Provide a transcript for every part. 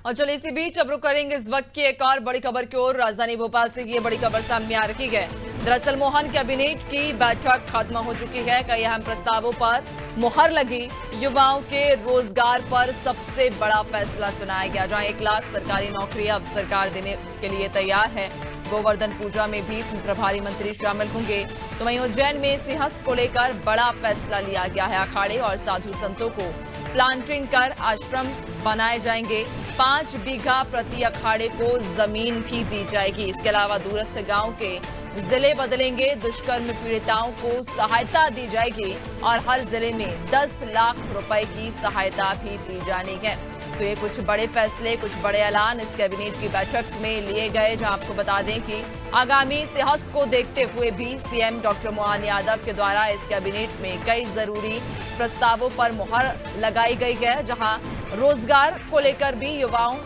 और चलिए इसी बीच अब रुक करेंगे इस वक्त की एक और बड़ी खबर की ओर। राजधानी भोपाल से ये बड़ी खबर सामने आ रखी है। दरअसल मोहन कैबिनेट की बैठक खत्म हो चुकी है। कई अहम प्रस्तावों पर मुहर लगी। युवाओं के रोजगार पर सबसे बड़ा फैसला सुनाया गया, जहां 1 लाख सरकारी नौकरी अब सरकार देने के लिए तैयार है। गोवर्धन पूजा में भी प्रभारी मंत्री शामिल होंगे। तो वहीं उज्जैन में सिंहस्थ को लेकर बड़ा फैसला लिया गया है। अखाड़े और साधु संतों को प्लांटिंग कर आश्रम बनाए जाएंगे। 5 बीघा प्रति अखाड़े को जमीन भी दी जाएगी। इसके अलावा दूरस्थ गांव के जिले बदलेंगे। दुष्कर्म पीड़िताओं को सहायता दी जाएगी और हर जिले में 10 लाख रुपए की सहायता भी दी जानी है। तो ये कुछ बड़े फैसले, कुछ बड़े ऐलान इस कैबिनेट की बैठक में लिए गए, जहां आपको बता दें कि आगामी सिंहस्थ को देखते हुए भी सीएम डॉक्टर मोहन यादव के द्वारा इस कैबिनेट में कई जरूरी प्रस्तावों पर मुहर लगाई गई है। जहां रोजगार को लेकर भी, युवाओं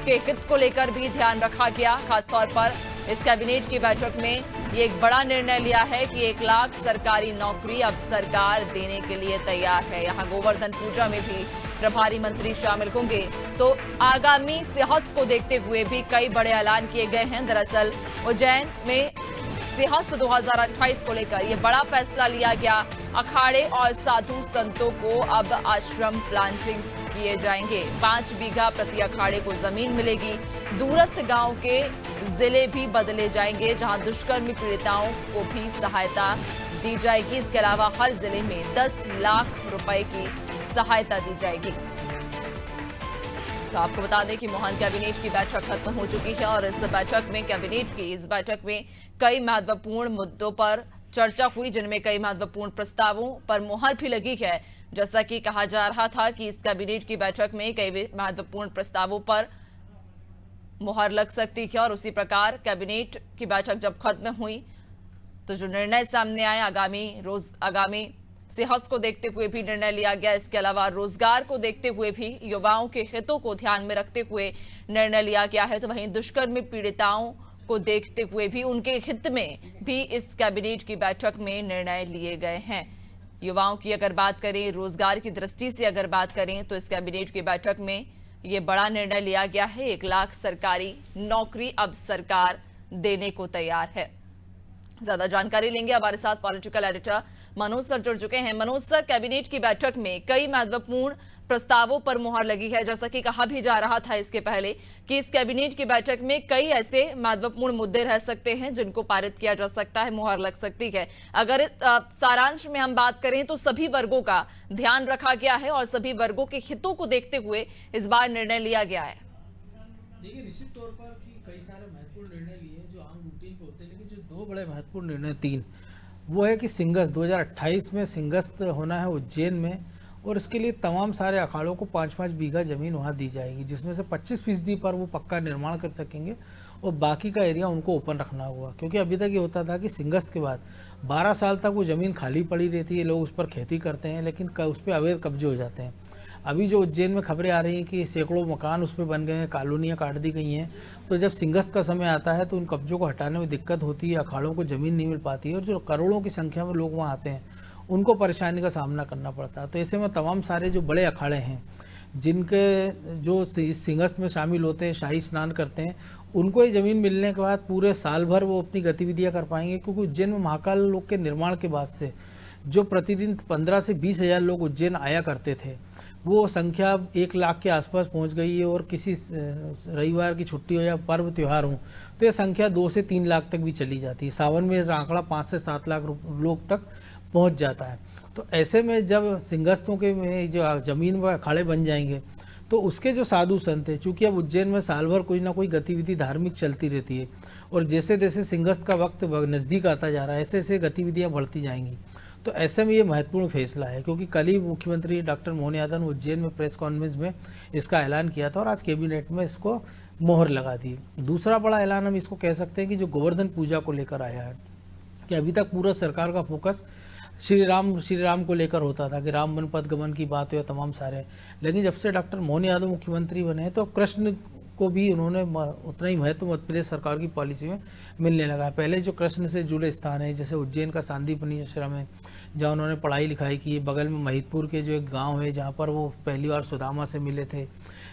के हित को लेकर भी ध्यान रखा गया। खासतौर पर इस कैबिनेट की बैठक में ये एक बड़ा निर्णय लिया है कि 1 लाख सरकारी नौकरी अब सरकार देने के लिए तैयार है। यहाँ गोवर्धन पूजा में भी प्रभारी मंत्री शामिल होंगे। तो आगामी सिंहस्थ को देखते हुए भी कई बड़े ऐलान किए गए हैं। दरअसल उज्जैन में सिंहस्थ 2028 को लेकर यह बड़ा फैसला लिया गया। अखाड़े और साधु संतों को अब आश्रम प्लांटिंग किए जाएंगे। 5 बीघा प्रति अखाड़े को जमीन मिलेगी। दूरस्थ गांव के जिले भी बदले जाएंगे, जहां दुष्कर्म पीड़िताओं को भी सहायता दी जाएगी। इसके अलावा हर जिले में 10 लाख रुपए की सहायता दी जाएगी। तो आपको बता दें कि मोहन कैबिनेट की बैठक खत्म हो चुकी है और इस बैठक में कई महत्वपूर्ण मुद्दों पर चर्चा हुई, जिनमें कई महत्वपूर्ण प्रस्तावों पर मुहर भी लगी है। जैसा कि कहा जा रहा था कि इस कैबिनेट की बैठक में कई महत्वपूर्ण प्रस्तावों पर मुहर लग सकती है और उसी प्रकार कैबिनेट की बैठक जब खत्म हुई तो जो निर्णय सामने आए, आगामी सिंहस्थ को देखते हुए भी निर्णय लिया गया। इसके अलावा रोजगार को देखते हुए भी, युवाओं के हितों को ध्यान में रखते हुए निर्णय लिया गया है। तो वहीं दुष्कर्म पीड़िताओं को देखते हुए भी, उनके हित में भी इस कैबिनेट की बैठक में निर्णय लिए गए हैं। युवाओं की अगर बात करें, रोजगार की दृष्टि से अगर बात करें, तो इस कैबिनेट की बैठक में ये बड़ा निर्णय लिया गया है। 1 लाख सरकारी नौकरी अब सरकार देने को तैयार है। ज्यादा जानकारी लेंगे, हमारे साथ पॉलिटिकल एडिटर मनोज सर जुड़ चुके हैं। मनोज सर, कैबिनेट की बैठक में कई महत्वपूर्ण प्रस्तावों पर मुहर लगी है। जैसा कि कहा भी जा रहा था इसके पहले कि इस कैबिनेट की बैठक में कई ऐसे महत्वपूर्ण मुद्दे रह सकते हैं जिनको पारित किया जा सकता है, मुहर लग सकती है। अगर सारांश में हम बात करें तो सभी वर्गों का ध्यान रखा गया है और सभी वर्गों के हितों को देखते हुए इस बार निर्णय लिया गया है। देखिए, निश्चित तौर पर कि कई सारे महत्वपूर्ण निर्णय लिए जो आम रूटीन पे होते हैं, लेकिन जो 2 बड़े महत्वपूर्ण निर्णय 3 वो है कि सिंहस्थ 2028 में सिंहस्थ होना है उज्जैन में, और इसके लिए तमाम सारे अखाड़ों को 5-5 बीघा जमीन वहाँ दी जाएगी, जिसमें से 25% पर वो पक्का निर्माण कर सकेंगे और बाकी का एरिया उनको ओपन रखना होगा। क्योंकि अभी तक ये होता था कि सिंहस्थ के बाद 12 साल तक वो ज़मीन खाली पड़ी रहती है, लोग उस पर खेती करते हैं, लेकिन उस पर अवैध कब्जे हो जाते हैं। अभी जो उज्जैन में खबरें आ रही हैं कि सैकड़ों मकान उस पर बन गए हैं, कॉलोनियाँ काट दी गई हैं। तो जब सिंहस्थ का समय आता है तो उन कब्जों को हटाने में दिक्कत होती है, अखाड़ों को ज़मीन नहीं मिल पाती है और जो करोड़ों की संख्या में लोग वहाँ आते हैं उनको परेशानी का सामना करना पड़ता है। तो ऐसे में तमाम सारे जो बड़े अखाड़े हैं, जिनके जो सिंहस्थ में शामिल होते हैं, शाही स्नान करते हैं, उनको ये ज़मीन मिलने के बाद पूरे साल भर वो अपनी गतिविधियाँ कर पाएंगे। क्योंकि उज्जैन में महाकाल लोक के निर्माण के बाद से जो प्रतिदिन 15 से 20 हज़ार लोग उज्जैन आया करते थे, वो संख्या 1 लाख के आसपास पहुंच गई है। और किसी रविवार की छुट्टी हो या पर्व त्यौहार हो तो ये संख्या 2 से 3 लाख तक भी चली जाती है। सावन में आंकड़ा 5 से 7 लाख लोग तक पहुंच जाता है। तो ऐसे में जब सिंहस्थों के में जो ज़मीन व अखाड़े बन जाएंगे तो उसके जो साधु संत हैं, चूँकि अब उज्जैन में साल भर कोई ना कोई गतिविधि धार्मिक चलती रहती है और जैसे जैसे सिंहस्थ का वक्त नज़दीक आता जा रहा है, ऐसे ऐसे गतिविधियाँ बढ़ती जाएंगी। तो ऐसे में ये महत्वपूर्ण फैसला है, क्योंकि कल ही मुख्यमंत्री डॉक्टर मोहन यादव ने उज्जैन में प्रेस कॉन्फ्रेंस में इसका ऐलान किया था और आज कैबिनेट में इसको मोहर लगा दी। दूसरा बड़ा ऐलान हम इसको कह सकते हैं कि जो गोवर्धन पूजा को लेकर आया है, कि अभी तक पूरा सरकार का फोकस श्री राम को लेकर होता था कि राम वन पथ गमन की बात हो या तमाम सारे, लेकिन जब से डॉक्टर मोहन यादव मुख्यमंत्री बने तो कृष्ण को भी उन्होंने उतना ही महत्व मध्य प्रदेश सरकार की पॉलिसी में मिलने लगा। पहले जो कृष्ण से जुड़े स्थान है, जैसे उज्जैन का सांदीपनि आश्रम है जहाँ उन्होंने पढ़ाई लिखाई की, बगल में महिदपुर के जो एक गांव है जहाँ पर वो पहली बार सुदामा से मिले थे,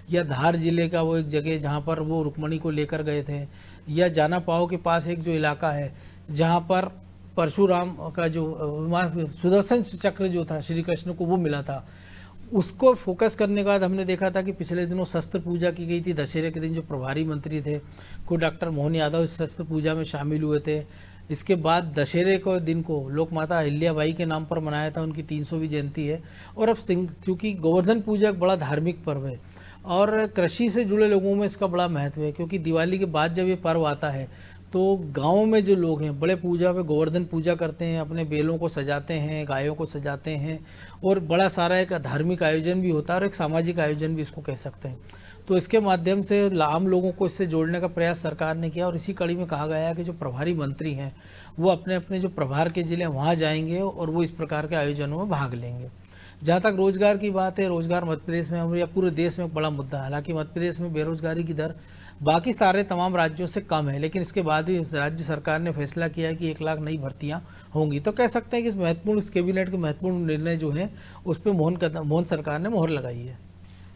या धार जिले का वो एक जगह जहाँ पर वो रुक्मणी को लेकर गए थे, या जाना पाओ के पास एक जो इलाका है जहाँ पर परशुराम का जो सुदर्शन चक्र जो था श्री कृष्ण को वो मिला था, उसको फोकस करने के बाद हमने देखा था कि पिछले दिनों शस्त्र पूजा की गई थी। दशहरे के दिन जो प्रभारी मंत्री थे खुद डॉक्टर मोहन यादव इस शस्त्र पूजा में शामिल हुए थे। इसके बाद दशहरे को दिन को लोक माता अहिल्याबाई के नाम पर मनाया था, उनकी 300वीं जयंती है। और अब क्योंकि गोवर्धन पूजा एक बड़ा धार्मिक पर्व है और कृषि से जुड़े लोगों में इसका बड़ा महत्व है, क्योंकि दिवाली के बाद जब ये पर्व आता है तो गाँव में जो लोग हैं बड़े पूजा पे गोवर्धन पूजा करते हैं, अपने बैलों को सजाते हैं, गायों को सजाते हैं, और बड़ा सारा एक धार्मिक आयोजन भी होता है और एक सामाजिक आयोजन भी इसको कह सकते हैं। तो इसके माध्यम से आम लोगों को इससे जोड़ने का प्रयास सरकार ने किया और इसी कड़ी में कहा गया है कि जो प्रभारी मंत्री हैं वो अपने अपने जो प्रभार के जिले वहाँ जाएंगे और वो इस प्रकार के आयोजनों में भाग लेंगे। जहाँ तक रोजगार की बात है, रोजगार मध्य प्रदेश में या पूरे देश में एक बड़ा मुद्दा है। हालांकि मध्य प्रदेश में बेरोजगारी की दर बाकी सारे तमाम राज्यों से कम है, लेकिन इसके बाद भी राज्य सरकार ने फैसला किया है कि 1 लाख नई भर्तियां होंगी। तो कह सकते हैं कि इस कैबिनेट के महत्वपूर्ण निर्णय जो है उस पर मोहन सरकार ने मोहर लगाई है।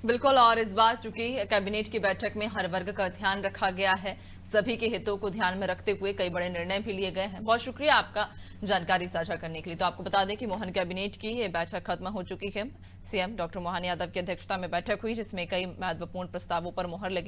बिल्कुल, और इस बार चूंकि कैबिनेट की बैठक में हर वर्ग का ध्यान रखा गया है, सभी के हितों को ध्यान में रखते हुए कई बड़े निर्णय भी लिए गए हैं। बहुत शुक्रिया आपका जानकारी साझा करने के लिए। तो आपको बता दें कि मोहन कैबिनेट की ये बैठक खत्म हो चुकी है। सीएम डॉक्टर मोहन यादव की अध्यक्षता में बैठक हुई जिसमें कई महत्वपूर्ण प्रस्तावों पर मोहर लगी।